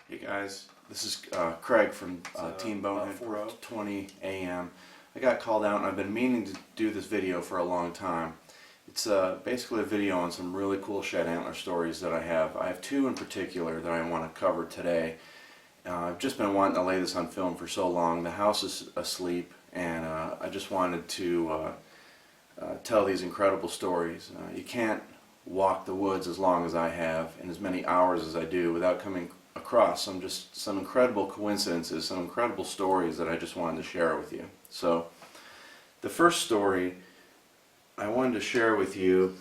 Hey guys, this is Craig from Team Bonehead 4 Pro 20 AM. I got called out and I've been meaning to do this video for a long time. It's basically a video on some really cool shed antler stories that I have. I have two in particular that I want to cover today. I've just been wanting to lay this on film for so long. The house is asleep and I just wanted to tell these incredible stories. You can't walk the woods as long as I have and as many hours as I do without coming across some incredible coincidences, some incredible stories that I just wanted to share with you. So the first story I wanted to share with you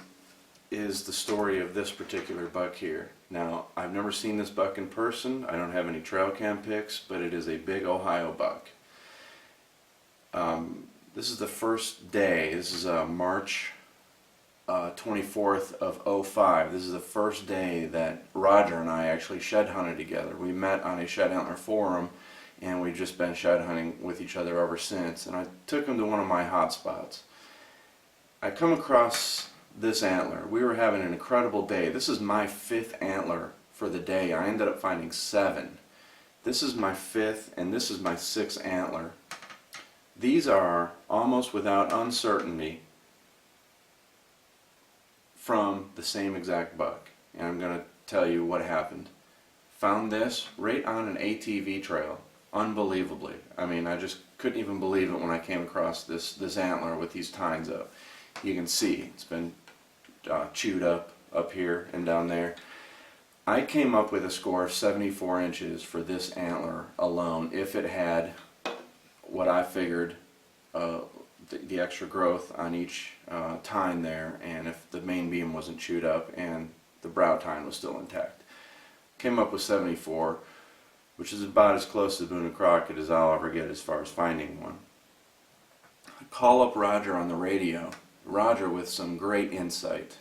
is the story of this particular buck here. Now, I've never seen this buck in person. I don't have any trail cam pics, but it is a big Ohio buck. This is the first day. This is March 24th of '05. This is the first day that Roger and I actually shed hunted together. We met on a shed antler forum and we've just been shed hunting with each other ever since, and I took him to one of my hot spots. I come across this antler. We were having an incredible day. This is my fifth antler for the day. I ended up finding 7. This is my fifth and this is my 6th antler. These are almost without uncertainty from the same exact buck, and I'm going to tell you what happened. Found this right on an ATV trail, unbelievably. I mean, I just couldn't even believe it when I came across this antler with these tines up. You can see it's been chewed up here and down there. I came up with a score of 74 inches for this antler alone if it had what I figured the extra growth on each tine there, and if the main beam wasn't chewed up and the brow tine was still intact. Came up with 74, which is about as close to Boone and Crockett as I'll ever get as far as finding one. I call up Roger on the radio. Roger with some great insight.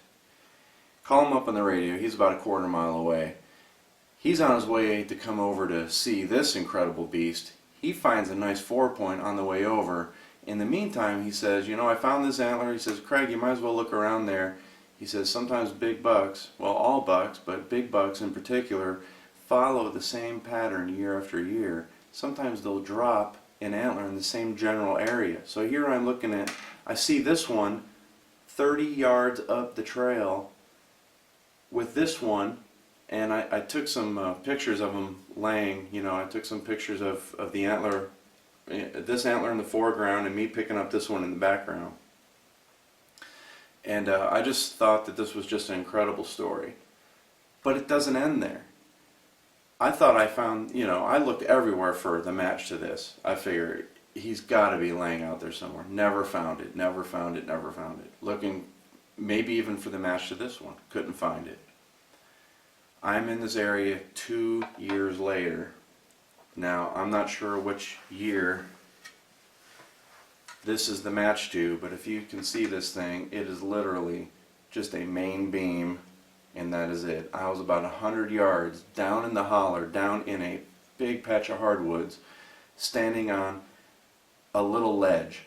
Call him up on the radio. He's about a quarter mile away. He's on his way to come over to see this incredible beast. He finds a nice 4-point on the way over. In the meantime, he says, you know, I found this antler. He says, Craig, you might as well look around there. He says, sometimes big bucks, well, all bucks, but big bucks in particular, follow the same pattern year after year. Sometimes they'll drop an antler in the same general area. So here I'm looking at, I see this one 30 yards up the trail with this one, and I took some pictures of them laying. You know, I took some pictures of the antler, this antler in the foreground and me picking up this one in the background. And I just thought that this was just an incredible story. But it doesn't end there. I thought I found, you know, I looked everywhere for the match to this. I figured he's got to be laying out there somewhere. Never found it, never found it, never found it. Looking maybe even for the match to this one. Couldn't find it. I'm in this area 2 years later. Now, I'm not sure which year this is the match to, but if you can see this thing, it is literally just a main beam, and that is it. I was about 100 yards down in the holler, down in a big patch of hardwoods, standing on a little ledge,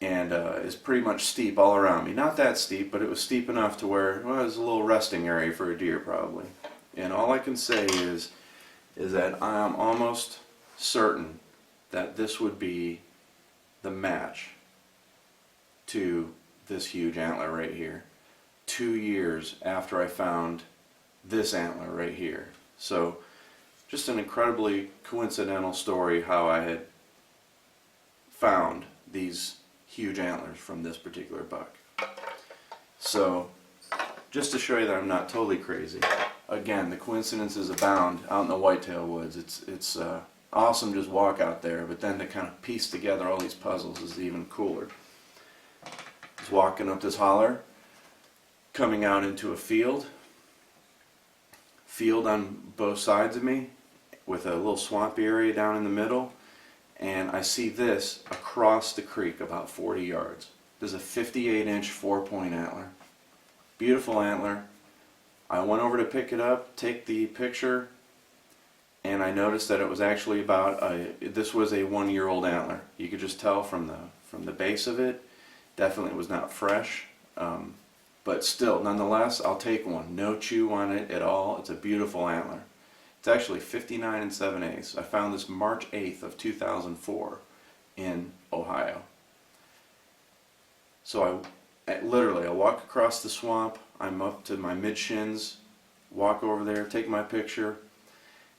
and it's pretty much steep all around me. Not that steep, but it was steep enough to where, well, it was a little resting area for a deer probably. And all I can say is that I am almost certain that this would be the match to this huge antler right here. 2 years after I found this antler right here. So just an incredibly coincidental story how I had found these huge antlers from this particular buck. So just to show you that I'm not totally crazy, again, the coincidences abound out in the whitetail woods. It's awesome to just walk out there, but then to kind of piece together all these puzzles is even cooler. Just walking up this holler, coming out into a field on both sides of me with a little swampy area down in the middle, and I see this across the creek about 40 yards. This is a 58-inch 4-point antler. Beautiful antler. I went over to pick it up, take the picture, and I noticed that it was actually this was a 1-year-old antler. You could just tell from the base of it. Definitely was not fresh. But still, nonetheless, I'll take one. No chew on it at all. It's a beautiful antler. It's actually 59 7/8. I found this March 8th of 2004 in Ohio. So I walk across the swamp, I'm up to my mid-shins, walk over there, take my picture,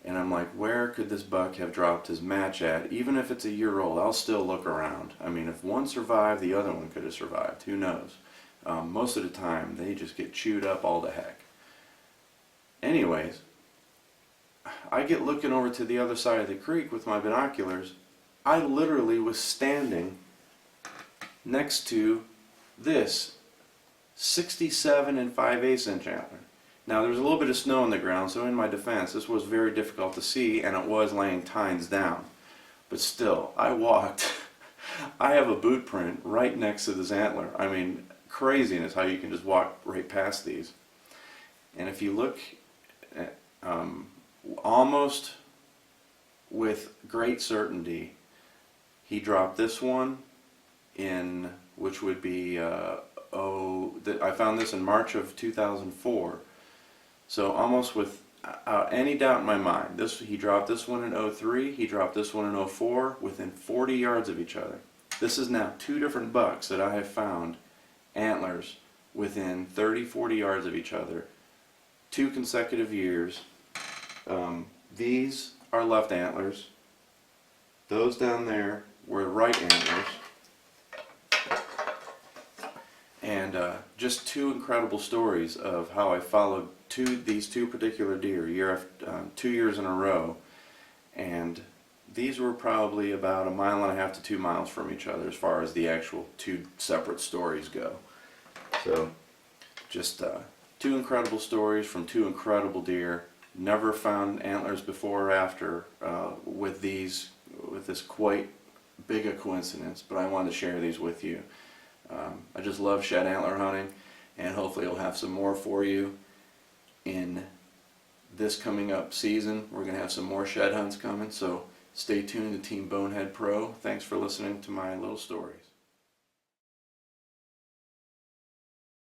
and I'm like, where could this buck have dropped his match at? Even if it's a year old, I'll still look around. I mean, if one survived, the other one could have survived. Who knows? Most of the time, they just get chewed up all to heck. Anyways, I get looking over to the other side of the creek with my binoculars. I literally was standing next to this 67 5/8 inch antler. Now there's a little bit of snow on the ground, so in my defense, this was very difficult to see, and it was laying tines down. But still, I walked. I have a boot print right next to this antler. I mean, craziness how you can just walk right past these. And if you look at, almost with great certainty, he dropped this one in, which would be, I found this in March of 2004. So almost without any doubt in my mind, he dropped this one in 03, he dropped this one in 04, within 40 yards of each other. This is now two different bucks that I have found antlers within 30, 40 yards of each other, 2 consecutive years. These are left antlers. Those down there were right antlers. And just 2 incredible stories of how I followed these two particular deer 2 years in a row. And these were probably about 1.5 miles to 2 miles from each other as far as the actual 2 separate stories go. So just 2 incredible stories from 2 incredible deer. Never found antlers before or after with this quite big a coincidence, but I wanted to share these with you. I just love shed antler hunting, and hopefully I'll have some more for you in this coming up season. We're going to have some more shed hunts coming, so stay tuned to Team Bonehead Pro. Thanks for listening to my little stories.